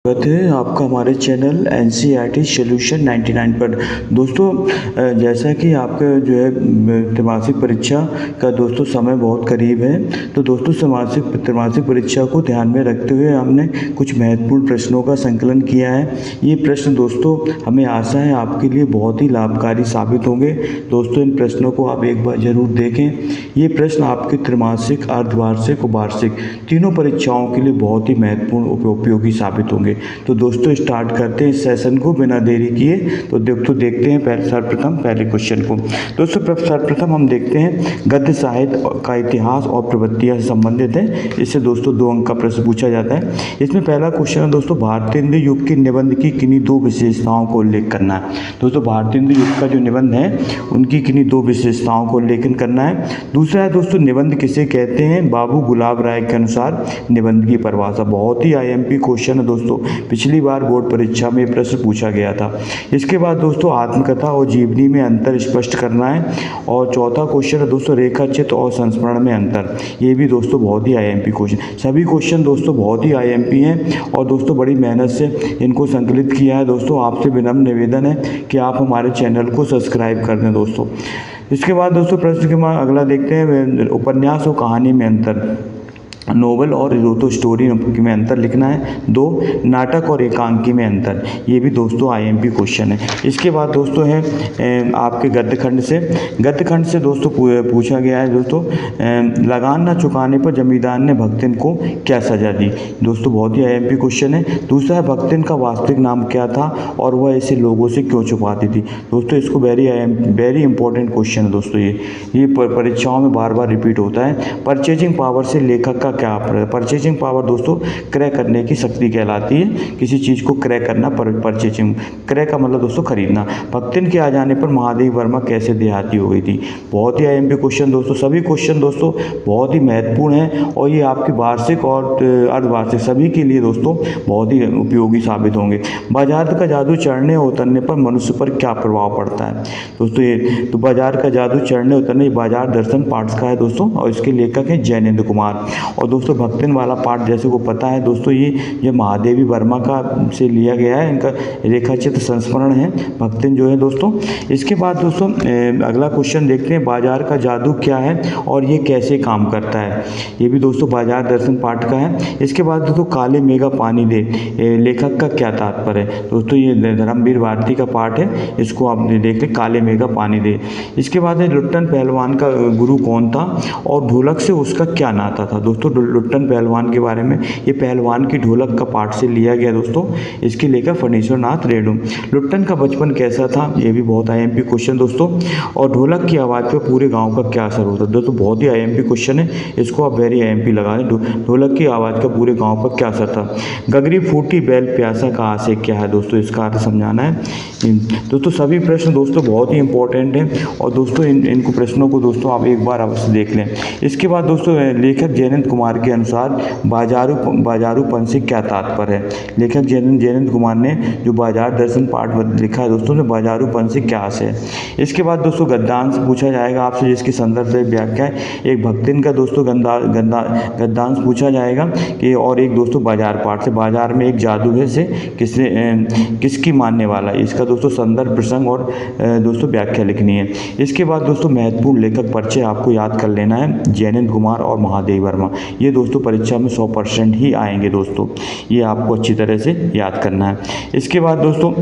स्वागत है आपका हमारे चैनल एनसीईआरटी सॉल्यूशन 99 पर। दोस्तों जैसा कि आपका जो है त्रैमासिक परीक्षा का दोस्तों समय बहुत करीब है, तो दोस्तों त्रैमासिक परीक्षा को ध्यान में रखते हुए हमने कुछ महत्वपूर्ण प्रश्नों का संकलन किया है। ये प्रश्न दोस्तों हमें आशा है आपके लिए बहुत ही लाभकारी साबित होंगे। दोस्तों इन प्रश्नों को आप एक बार ज़रूर देखें। ये प्रश्न आपके त्रैमासिक, अर्धवार्षिक और वार्षिक तीनों परीक्षाओं के लिए बहुत ही महत्वपूर्ण उपयोगी साबित होंगे। तो दोस्तों स्टार्ट करते हैं इस सेशन को बिना देरी किए। तो देखते हैं सर्वप्रथम पहले क्वेश्चन को। दोस्तों सर्वप्रथम हम देखते हैं गद्य साहित्य का इतिहास और प्रवृत्तियाँ से संबंधित है। इससे दोस्तों 2 अंक का प्रश्न पूछा जाता है। इसमें पहला क्वेश्चन है दोस्तों, भारतेंदु युग के निबंध की किन्हीं 2 विशेषताओं को उल्लेख करना है। दोस्तों भारतेंदु युग का जो निबंध है उनकी किन्हीं 2 विशेषताओं को उल्लेखन करना है। दूसरा है दोस्तों, निबंध किसे कहते हैं। बाबू गुलाब राय के अनुसार निबंध की परिभाषा। बहुत ही आईएमपी क्वेश्चन है दोस्तों, पिछली बार बोर्ड परीक्षा में प्रश्न पूछा गया था। इसके बाद दोस्तों आत्मकथा और जीवनी में अंतर स्पष्ट करना है। और चौथा क्वेश्चन है दोस्तों, रेखाचित्र और संस्मरण में अंतर। ये भी दोस्तों बहुत ही आईएमपी क्वेश्चन, सभी क्वेश्चन दोस्तों बहुत ही आईएमपी हैं और दोस्तों बड़ी मेहनत से इनको संकलित किया है। दोस्तों आपसे विनम्र निवेदन है कि आप हमारे चैनल को सब्सक्राइब कर दें दोस्तों। इसके बाद दोस्तों प्रश्न के बाद अगला देखते हैं, उपन्यास और कहानी में अंतर। नोवेल और दोस्तों स्टोरी में अंतर लिखना है। 2 नाटक और एकांकी में अंतर। ये भी दोस्तों आईएमपी क्वेश्चन है। इसके बाद दोस्तों है आपके गद्य खंड से दोस्तों पूछा गया है दोस्तों, लगान न चुकाने पर जमींदार ने भक्तिन को क्या सजा दी। दोस्तों बहुत ही आईएमपी क्वेश्चन है। दूसरा है भक्तिन का वास्तविक नाम क्या था और वह इसे लोगों से क्यों छुपाती थी। दोस्तों इसको वेरी इंपॉर्टेंट क्वेश्चन है दोस्तों। ये परीक्षाओं में बार बार रिपीट होता है। परचेजिंग पावर से लेखक का क्या है। परचेजिंग पावर दोस्तों क्रय करने की शक्ति कहलाती है। किसी चीज़ को क्रय करना, परचेजिंग, क्रय का मतलब दोस्तों खरीदना। भक्तिन के आ जाने पर महादेवी वर्मा कैसे देहाती हो गई थी। बहुत ही आईएमपी क्वेश्चन दोस्तों, सभी क्वेश्चन दोस्तों बहुत ही महत्वपूर्ण हैं और ये आपकी वार्षिक और अर्धवार्षिक सभी के लिए दोस्तों बहुत ही उपयोगी साबित होंगे। बाजार का जादू चढ़ने और उतरने पर मनुष्य पर क्या प्रभाव पड़ता है। दोस्तों ये तो बाजार का जादू चढ़ने उतरने, बाजार दर्शन पाठ का है दोस्तों और इसके लेखक हैं जैनेन्द्र कुमार। और दोस्तों भक्तिन वाला पार्ट जैसे को पता है दोस्तों, ये महादेवी वर्मा का से लिया गया है। इनका रेखाचित्र संस्मरण है भक्तिन जो है दोस्तों। इसके बाद दोस्तों अगला क्वेश्चन देखते हैं, बाजार का जादू क्या है और ये कैसे काम करता है। ये भी दोस्तों बाजार दर्शन पाठ का है। इसके बाद दोस्तों काले मेघा पानी दे, लेखक का क्या तात्पर्य है। दोस्तों ये धर्मवीर भारती का पाठ है, इसको आप देख लें, काले मेघा पानी दे। इसके बाद लुट्टन पहलवान का गुरु कौन था और ढोलक से उसका क्या नाता था। दोस्तों लुट्टन पहलवान के बारे में, ये पहलवान की ढोलक का पाठ से लिया गया दोस्तों। इसके लेकर फणीश्वर नाथ रेणु। लुट्टन का बचपन कैसा था, ये भी बहुत आईएमपी क्वेश्चन दोस्तों। और ढोलक की आवाज़ पर पूरे गांव का क्या असर होता है। दोस्तों बहुत ही आईएमपी क्वेश्चन है, इसको आप वेरी आईएमपी लगा दें। ढोलक की आवाज़ का पूरे गाँव पर क्या असर था। गगरी फूटी बैल प्यासा का आशय क्या है। दोस्तों इसका अर्थ समझाना है। दोस्तों सभी प्रश्न दोस्तों बहुत ही इंपॉर्टेंट हैं और दोस्तों इनको प्रश्नों को दोस्तों आप एक बार अवश्य देख लें। इसके बाद दोस्तों लेखक जैनेन्द्र कुमार के अनुसार बाजारूपन से क्या तात्पर्य है। लेखक जैनेन्द्र कुमार ने जो बाजार दर्शन पाठ लिखा है दोस्तों, बाजारूपन से क्या आशय है। इसके बाद दोस्तों गद्यांश पूछा जाएगा आपसे, जिसकी संदर्भ से व्याख्या है। एक भक्तिन का दोस्तों गद्यांश पूछा जाएगा कि, और एक दोस्तों बाजार पाठ से, बाजार में एक जादू है से किसकी मानने वाला है। इसका दोस्तों संदर्भ, प्रसंग और दोस्तों व्याख्या लिखनी है। इसके बाद दोस्तों महत्वपूर्ण लेखक परिचय आपको याद कर लेना है, जैनेन्द्र कुमार और महादेवी वर्मा। ये दोस्तों परीक्षा में 100% ही आएंगे दोस्तों, ये आपको अच्छी तरह से याद करना है। इसके बाद दोस्तों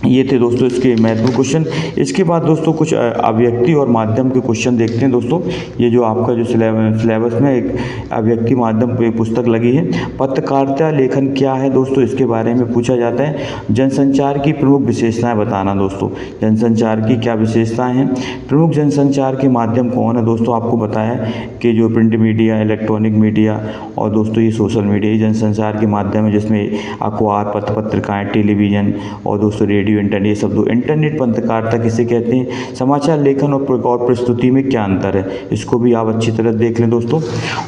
ये थे दोस्तों इसके महत्वपूर्ण क्वेश्चन। इसके बाद दोस्तों कुछ अभिव्यक्ति और माध्यम के क्वेश्चन देखते हैं दोस्तों। ये जो आपका जो सिलेबस में एक अभिव्यक्ति माध्यम पे पुस्तक लगी है। पत्रकारिता लेखन क्या है दोस्तों, इसके बारे में पूछा जाता है। जनसंचार की प्रमुख विशेषताएं बताना दोस्तों, जनसंचार की क्या विशेषताएं हैं। प्रमुख जनसंचार के माध्यम कौन है दोस्तों, आपको बताया कि जो प्रिंट मीडिया, इलेक्ट्रॉनिक मीडिया और दोस्तों ये सोशल मीडिया, ये जनसंचार के माध्यम है, जिसमें अखबार, पत्रिकाएँ, टेलीविज़न और दोस्तों रेडियो रेडियो, इंटरनेट, ये सब दो। इंटरनेट पत्रकारिता किसे कहते हैं, समाचार लेखन और प्रस्तुति में क्या अंतर है, इसको भी आप अच्छी तरह देख लें दोस्तों।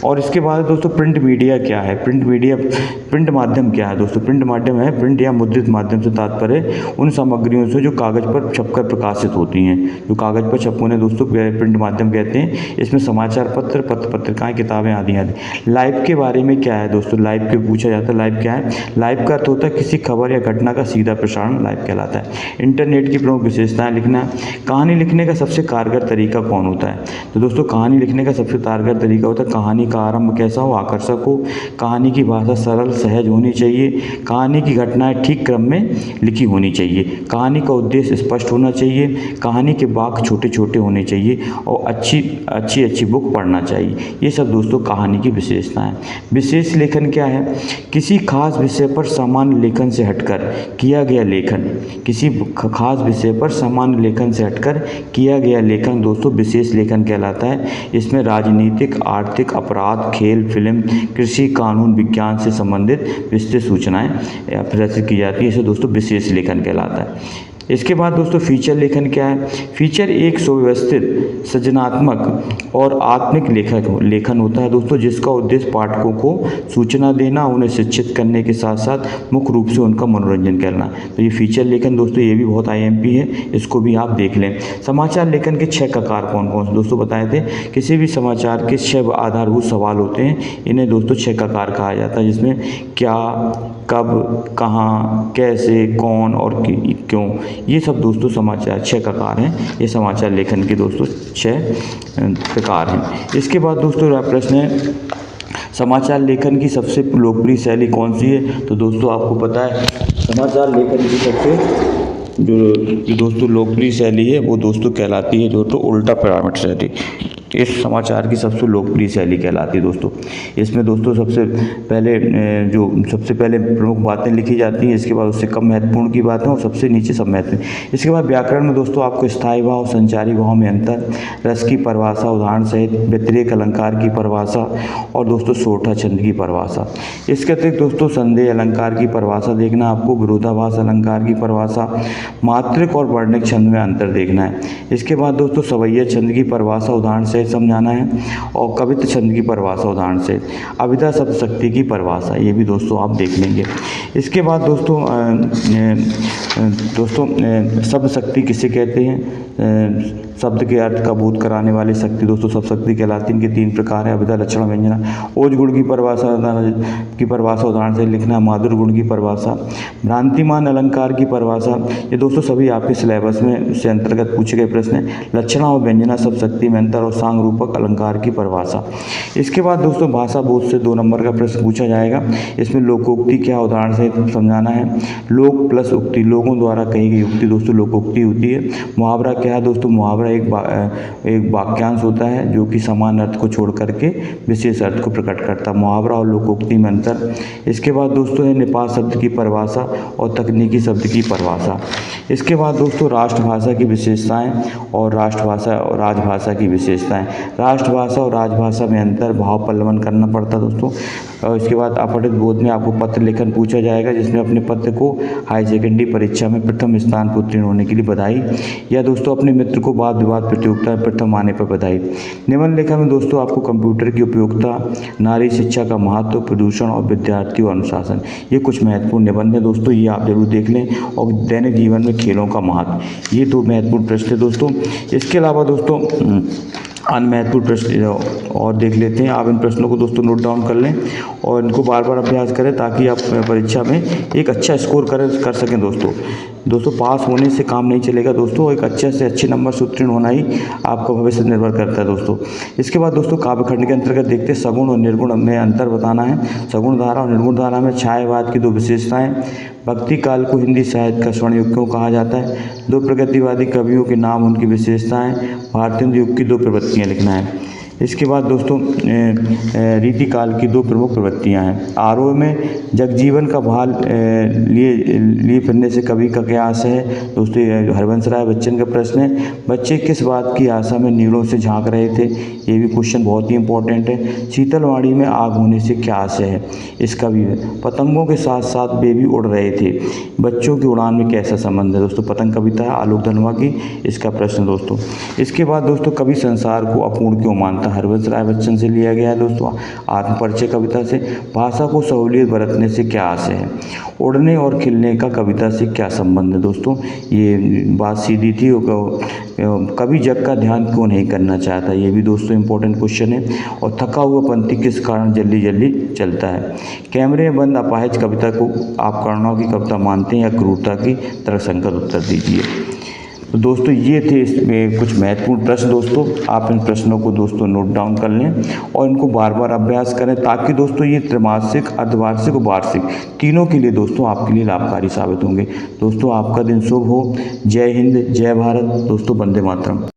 और इसके बाद दोस्तों प्रिंट मीडिया क्या है, प्रिंट माध्यम क्या है दोस्तों। प्रिंट माध्यम है प्रिंट या मुद्रित माध्यम से तात्पर्य उन सामग्रियों से जो कागज पर छपकर प्रकाशित होती हैं, जो कागज पर छप उन्हें दोस्तों प्रिंट माध्यम कहते हैं। इसमें समाचार पत्र, पत्रिकाएं, किताबें आदि आदि। लाइव के बारे में क्या है दोस्तों, लाइव के पूछा जाता है, लाइव क्या है। लाइव का अर्थ होता है किसी खबर या घटना का सीधा प्रसारण, लाइव कहलाता है। इंटरनेट की प्रमुख विशेषताएं लिखना। कहानी लिखने का सबसे कारगर तरीका कौन होता है, तो दोस्तों कहानी लिखने का सबसे कारगर तरीका होता है कहानी का आरंभ कैसा हो, आकर्षक हो, कहानी की भाषा सरल सहज होनी चाहिए, कहानी की घटनाएं ठीक क्रम में लिखी होनी चाहिए, कहानी का उद्देश्य स्पष्ट होना चाहिए, कहानी के वाक्य छोटे छोटे होने चाहिए और अच्छी बुक पढ़ना चाहिए। ये सब दोस्तों कहानी की विशेषताएं। विशेष लेखन क्या है, किसी खास विषय पर सामान्य लेखन से हटकर किया गया लेखन, किसी खास विषय पर सामान्य लेखन से हटकर किया गया लेखन दोस्तों विशेष लेखन कहलाता है। इसमें राजनीतिक, आर्थिक, अपराध, खेल, फिल्म, कृषि, कानून, विज्ञान से संबंधित विस्तृत सूचनाएं प्रदर्शित की जाती है, इसे दोस्तों विशेष लेखन कहलाता है। इसके बाद दोस्तों फीचर लेखन क्या है। फीचर एक सुव्यवस्थित, सृजनात्मक और आत्मिक लेखन होता है दोस्तों, जिसका उद्देश्य पाठकों को सूचना देना, उन्हें शिक्षित करने के साथ साथ मुख्य रूप से उनका मनोरंजन करना। तो ये फीचर लेखन दोस्तों ये भी बहुत IMP है, इसको भी आप देख लें। समाचार लेखन के 6 प्रकार कौन कौन से दोस्तों बताए थे। किसी भी समाचार के 6 आधारभूत सवाल होते हैं, इन्हें दोस्तों 6 प्रकार कहा जाता है, जिसमें क्या, कब, कहाँ, कैसे, कौन और क्यों, ये सब दोस्तों समाचार 6 प्रकार हैं। ये समाचार लेखन के दोस्तों 6 प्रकार हैं। इसके बाद दोस्तों प्रश्न है समाचार लेखन की सबसे लोकप्रिय शैली कौन सी है, तो दोस्तों आपको पता है समाचार लेखन की सबसे जो दोस्तों लोकप्रिय शैली है वो दोस्तों कहलाती है दोस्तों उल्टा पिरामिड शैली। इस समाचार की सबसे लोकप्रिय शैली कहलाती है दोस्तों। इसमें दोस्तों सबसे पहले प्रमुख बातें लिखी जाती हैं, इसके बाद उससे कम महत्वपूर्ण की बातें और सबसे नीचे सब महत्वपूर्ण। इसके बाद व्याकरण में दोस्तों आपको स्थायी भाव, संचारी भाव में अंतर, रस की परिभाषा उदाहरण सहित, व्यतिरेक अलंकार की परिभाषा और दोस्तों सोठा छंद की परिभाषा। इसके अतिरिक्त दोस्तों संदेह अलंकार की परिभाषा देखना, आपको विरोधाभास अलंकार की परिभाषा, मात्रिक और वर्णिक छंद में अंतर देखना है। इसके बाद दोस्तों सवैया छंद की परिभाषा उदाहरण से समझाना है और कवित्व छंद की परिभाषा उदाहरण से, अभिधा शब्द शक्ति की परिभाषा, ये भी दोस्तों आप देख लेंगे। इसके बाद दोस्तों शब्द शक्ति किसे कहते हैं, शब्द के अर्थ का बोध कराने वाली शक्ति दोस्तों शब्द शक्ति कहलाती है। इनके 3 प्रकार है, अभिधा, लक्षण, व्यंजना। ओज गुण की परिभाषा उदाहरण से लिखना, माधुर गुण की परिभाषा, भ्रांतिमान अलंकार की परिभाषा, ये दोस्तों सभी आपके सिलेबस में से अंतर्गत पूछे गए प्रश्न हैं। लक्षणा और व्यंजना शब्द शक्ति में अंतर और सांग रूपक अलंकार की परिभाषा। इसके बाद दोस्तों भाषा बोध से 2 नंबर का प्रश्न पूछा जाएगा। इसमें लोकोक्ति क्या उदाहरण से समझाना है। लोक प्लस उक्ति, लोगों द्वारा कही गई उक्ति दोस्तों लोकोक्ति होती है। मुहावरा क्या है दोस्तों, मुहावरा एक वाक्यांश होता है जो कि समान अर्थ को छोड़ करके विशेष अर्थ को प्रकट करता है। मुहावरा और लोकोक्ति में अंतर। इसके बाद दोस्तों है निपात शब्द की परिभाषा और तकनीकी शब्द की परिभाषा। इसके बाद दोस्तों राष्ट्रभाषा की विशेषताएं और राष्ट्रभाषा और राजभाषा की विशेषताएं। राष्ट्रभाषा और राजभाषा में अंतर, भाव पल्लवन करना पड़ता है दोस्तों। और इसके बाद अपठित बोध में आपको पत्र लेखन पूछा जाएगा, जिसमें अपने पत्र को हाई सेकेंडरी परीक्षा में प्रथम स्थान पर उत्तीर्ण होने के लिए बधाई, या दोस्तों अपने मित्र को वाद विवाद प्रतियोगिता में प्रथम आने पर बधाई। निबंध लेखन में दोस्तों आपको कंप्यूटर की उपयोगिता, नारी शिक्षा का महत्व, प्रदूषण और विद्यार्थी और अनुशासन, ये कुछ महत्वपूर्ण निबंध है दोस्तों, ये आप जरूर देख लें। और दैनिक जीवन में खेलों का महत्व, ये 2 महत्वपूर्ण प्रश्न है दोस्तों। इसके अलावा दोस्तों अन्य महत्वपूर्ण प्रश्न और देख लेते हैं। आप इन प्रश्नों को दोस्तों नोट डाउन कर लें और इनको बार बार अभ्यास करें ताकि आप परीक्षा में एक अच्छा स्कोर कर सकें दोस्तों। पास होने से काम नहीं चलेगा दोस्तों, एक अच्छे से अच्छे नंबर से उत्तीर्ण होना ही आपका भविष्य निर्भर करता है दोस्तों। इसके बाद दोस्तों काव्यखंड के अंतर्गत देखते हैं सगुण और निर्गुण में अंतर बताना है। सगुण धारा और निर्गुण धारा में छायावाद की 2 विशेषताएं, भक्ति काल को हिंदी साहित्य का स्वर्ण युग क्यों कहा जाता है, 2 प्रगतिवादी कवियों के नाम, उनकी विशेषताएं, भारतीय युग की 2 प्रवृत्तियां लिखना है। इसके बाद दोस्तों रीतिकाल की 2 प्रमुख प्रवृत्तियाँ हैं। आरोह में जगजीवन का भार लिए फिरने से कवि का क्या आशय है। दोस्तों ये हरबंस राय बच्चन का प्रश्न है। बच्चे किस बात की आशा में नीड़ों से झांक रहे थे, ये भी क्वेश्चन बहुत ही इंपॉर्टेंट है। शीतलवाड़ी में आग होने से क्या आशय है, इसका भी है। पतंगों के साथ साथ वे भी उड़ रहे थे, बच्चों की उड़ान में कैसा संबंध है। दोस्तों पतंग कविता है आलोक धनवा की, इसका प्रश्न दोस्तों। इसके बाद दोस्तों कवि संसार को अपूर्ण क्यों मानता है, हरबंस राय बच्चन से लिया गया है दोस्तों आत्मपरिचय कविता से। भाषा को सहूलियत बरतने से क्या आशय है। उड़ने और खिलने का कविता से क्या संबंध है। दोस्तों ये बात सीधी थी। कवि जग का ध्यान क्यों नहीं करना चाहता, ये भी दोस्तों इंपॉर्टेंट क्वेश्चन है। और थका हुआ पंथी किस कारण जल्दी जल्दी चलता है। कैमरे में बंद अपाहिज कविता को आप करुणा की कविता मानते हैं या क्रूरता की, तर्कसंगत उत्तर दीजिए। तो दोस्तों ये थे इसमें कुछ महत्वपूर्ण प्रश्न। दोस्तों आप इन प्रश्नों को दोस्तों नोट डाउन कर लें और इनको बार बार अभ्यास करें, ताकि दोस्तों ये त्रैमासिक, अर्धवार्षिक और वार्षिक तीनों के लिए दोस्तों आपके लिए लाभकारी साबित होंगे। दोस्तों आपका दिन शुभ हो। जय हिंद, जय भारत। दोस्तों वंदे मातरम।